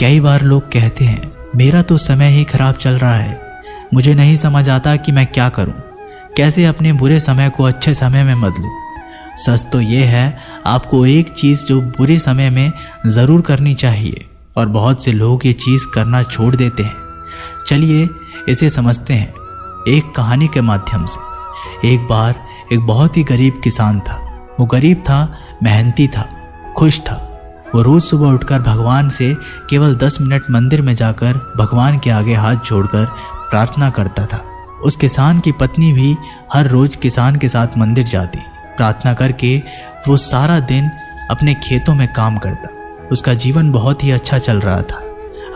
कई बार लोग कहते हैं मेरा तो समय ही खराब चल रहा है, मुझे नहीं समझ आता कि मैं क्या करूं, कैसे अपने बुरे समय को अच्छे समय में बदलूं। सच तो ये है, आपको एक चीज़ जो बुरे समय में ज़रूर करनी चाहिए और बहुत से लोग ये चीज़ करना छोड़ देते हैं। चलिए इसे समझते हैं एक कहानी के माध्यम से। एक बार एक बहुत ही गरीब किसान था। वो गरीब था, मेहनती था, खुश था। वो रोज़ सुबह उठकर भगवान से केवल 10 मिनट मंदिर में जाकर भगवान के आगे हाथ जोड़कर प्रार्थना करता था। उस किसान की पत्नी भी हर रोज़ किसान के साथ मंदिर जाती। प्रार्थना करके वो सारा दिन अपने खेतों में काम करता। उसका जीवन बहुत ही अच्छा चल रहा था।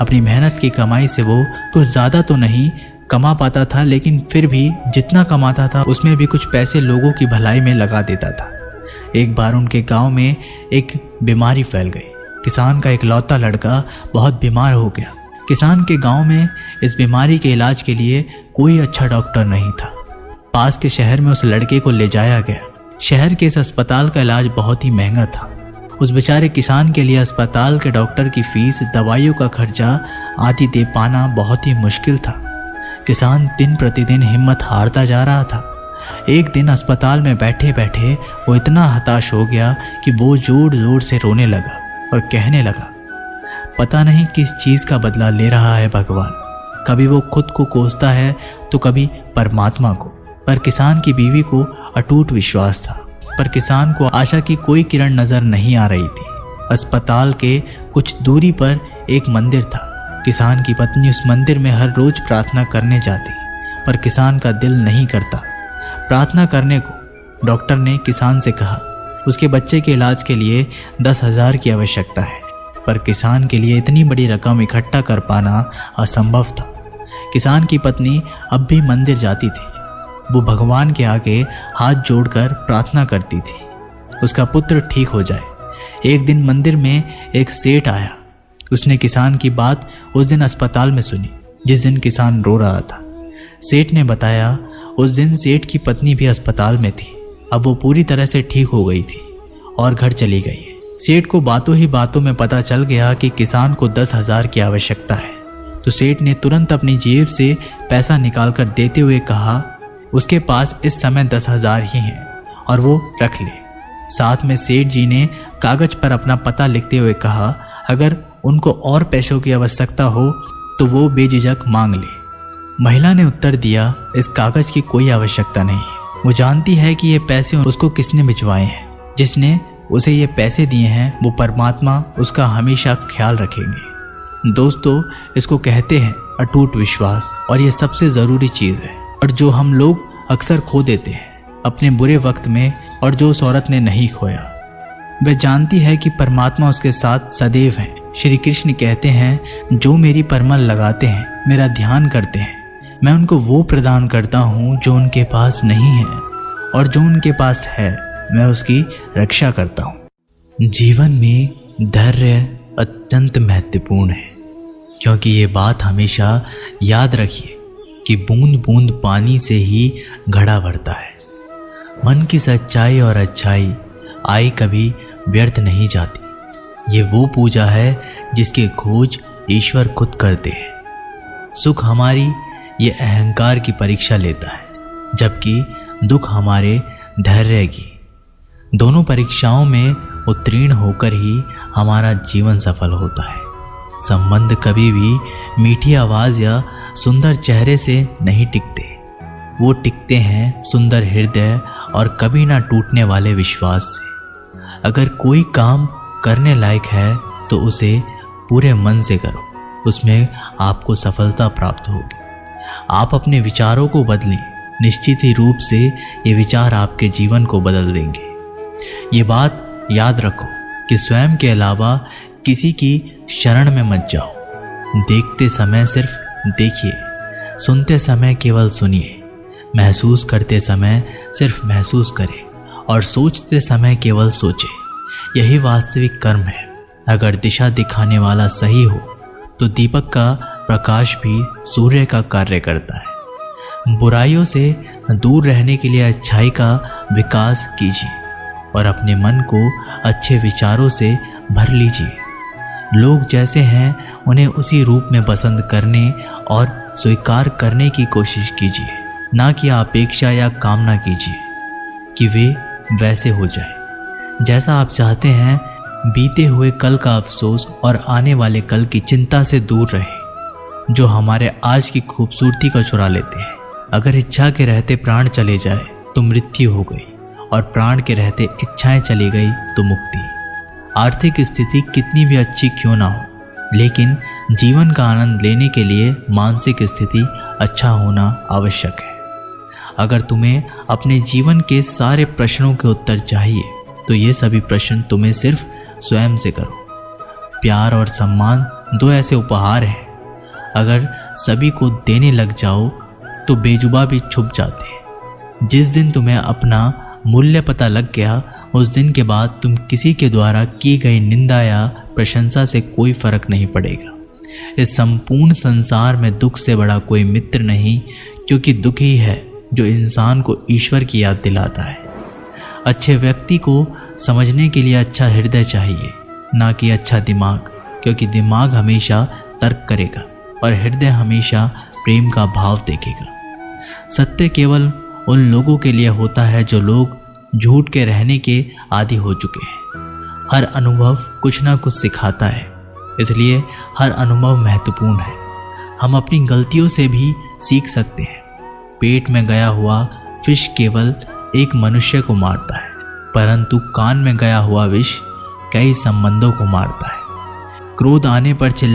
अपनी मेहनत की कमाई से वो कुछ ज़्यादा तो नहीं कमा पाता था, लेकिन फिर भी जितना कमाता था उसमें भी कुछ पैसे लोगों की भलाई में लगा देता था। एक बार उनके गांव में एक बीमारी फैल गई। किसान का इकलौता लड़का बहुत बीमार हो गया। किसान के गांव में इस बीमारी के इलाज के लिए कोई अच्छा डॉक्टर नहीं था। पास के शहर में उस लड़के को ले जाया गया। शहर के इस अस्पताल का इलाज बहुत ही महंगा था। उस बेचारे किसान के लिए अस्पताल के डॉक्टर की फीस, दवाइयों का खर्चा आदि दे पाना बहुत ही मुश्किल था। किसान दिन प्रतिदिन हिम्मत हारता जा रहा था। एक दिन अस्पताल में बैठे बैठे वो इतना हताश हो गया कि वो जोर जोर से रोने लगा और कहने लगा, पता नहीं किस चीज़ का बदला ले रहा है भगवान। कभी वो खुद को कोसता है तो कभी परमात्मा को। पर किसान की बीवी को अटूट विश्वास था, पर किसान को आशा की कोई किरण नजर नहीं आ रही थी। अस्पताल के कुछ दूरी पर एक मंदिर था। किसान की पत्नी उस मंदिर में हर रोज प्रार्थना करने जाती, पर किसान का दिल नहीं करता प्रार्थना करने को। डॉक्टर ने किसान से कहा उसके बच्चे के इलाज के लिए 10,000 की आवश्यकता है, पर किसान के लिए इतनी बड़ी रकम इकट्ठा कर पाना असंभव था। किसान की पत्नी अब भी मंदिर जाती थी। वो भगवान के आगे हाथ जोड़कर प्रार्थना करती थी उसका पुत्र ठीक हो जाए। एक दिन मंदिर में एक सेठ आया। उसने किसान की बात उस दिन अस्पताल में सुनी जिस दिन किसान रो रहा था। सेठ ने बताया उस दिन सेठ की पत्नी भी अस्पताल में थी। अब वो पूरी तरह से ठीक हो गई थी और घर चली गई है। सेठ को बातों ही बातों में पता चल गया कि किसान को 10,000 की आवश्यकता है, तो सेठ ने तुरंत अपनी जेब से पैसा निकालकर देते हुए कहा उसके पास इस समय 10,000 ही हैं और वो रख ले। साथ में सेठ जी ने कागज पर अपना पता लिखते हुए कहा अगर उनको और पैसों की आवश्यकता हो तो वो बेझिझक मांग ले। महिला ने उत्तर दिया इस कागज की कोई आवश्यकता नहीं है। वो जानती है कि ये पैसे उसको किसने भिजवाए हैं। जिसने उसे ये पैसे दिए हैं वो परमात्मा उसका हमेशा ख्याल रखेंगे। दोस्तों, इसको कहते हैं अटूट विश्वास, और ये सबसे ज़रूरी चीज़ है और जो हम लोग अक्सर खो देते हैं अपने बुरे वक्त में, और जो उस औरत ने नहीं खोया। वह जानती है कि परमात्मा उसके साथ सदैव है। श्री कृष्ण कहते हैं जो मेरी परमल लगाते हैं, मेरा ध्यान करते हैं, मैं उनको वो प्रदान करता हूँ जो उनके पास नहीं है, और जो उनके पास है मैं उसकी रक्षा करता हूँ। जीवन में धैर्य अत्यंत महत्वपूर्ण है, क्योंकि ये बात हमेशा याद रखिए कि बूंद बूंद पानी से ही घड़ा भरता है। मन की सच्चाई और अच्छाई आई कभी व्यर्थ नहीं जाती। ये वो पूजा है जिसकी खोज ईश्वर खुद करते हैं। सुख हमारी ये अहंकार की परीक्षा लेता है, जबकि दुख हमारे धैर्य की। दोनों परीक्षाओं में उत्तीर्ण होकर ही हमारा जीवन सफल होता है। संबंध कभी भी मीठी आवाज़ या सुंदर चेहरे से नहीं टिकते, वो टिकते हैं सुंदर हृदय और कभी ना टूटने वाले विश्वास से। अगर कोई काम करने लायक है तो उसे पूरे मन से करो, उसमें आपको सफलता प्राप्त होगी। आप अपने विचारों को बदलें, निश्चित ही रूप से ये विचार आपके जीवन को बदल देंगे। ये बात याद रखो कि स्वयं के अलावा किसी की शरण में मत जाओ। देखते समय सिर्फ देखिए, सुनते समय केवल सुनिए, महसूस करते समय सिर्फ महसूस करें, और सोचते समय केवल सोचें। यही वास्तविक कर्म है। अगर दिशा दिखाने वाला सही हो तो दीपक का प्रकाश भी सूर्य का कार्य करता है। बुराइयों से दूर रहने के लिए अच्छाई का विकास कीजिए और अपने मन को अच्छे विचारों से भर लीजिए। लोग जैसे हैं उन्हें उसी रूप में पसंद करने और स्वीकार करने की कोशिश कीजिए, ना कि अपेक्षा या कामना कीजिए कि वे वैसे हो जाए जैसा आप चाहते हैं। बीते हुए कल का अफसोस और आने वाले कल की चिंता से दूर रहें, जो हमारे आज की खूबसूरती को चुरा लेते हैं। अगर इच्छा के रहते प्राण चले जाए तो मृत्यु हो गई, और प्राण के रहते इच्छाएं चली गई तो मुक्ति। आर्थिक स्थिति कितनी भी अच्छी क्यों ना हो, लेकिन जीवन का आनंद लेने के लिए मानसिक स्थिति अच्छा होना आवश्यक है। अगर तुम्हें अपने जीवन के सारे प्रश्नों के उत्तर चाहिए तो ये सभी प्रश्न तुम्हें सिर्फ स्वयं से करो। प्यार और सम्मान दो ऐसे उपहार हैं, अगर सभी को देने लग जाओ तो बेजुबा भी छुप जाते हैं। जिस दिन तुम्हें अपना मूल्य पता लग गया, उस दिन के बाद तुम किसी के द्वारा की गई निंदा या प्रशंसा से कोई फर्क नहीं पड़ेगा। इस संपूर्ण संसार में दुख से बड़ा कोई मित्र नहीं, क्योंकि दुख ही है जो इंसान को ईश्वर की याद दिलाता है। अच्छे व्यक्ति को समझने के लिए अच्छा हृदय चाहिए, ना कि अच्छा दिमाग, क्योंकि दिमाग हमेशा तर्क करेगा और हृदय हमेशा प्रेम का भाव देखेगा। सत्य केवल उन लोगों के लिए होता है जो लोग झूठ के रहने के आदी हो चुके हैं। हर अनुभव कुछ ना कुछ सिखाता है, इसलिए हर अनुभव महत्वपूर्ण है। हम अपनी गलतियों से भी सीख सकते हैं। पेट में गया हुआ विष केवल एक मनुष्य को मारता है, परंतु कान में गया हुआ विष कई संबंधों को मारता है। क्रोध आने पर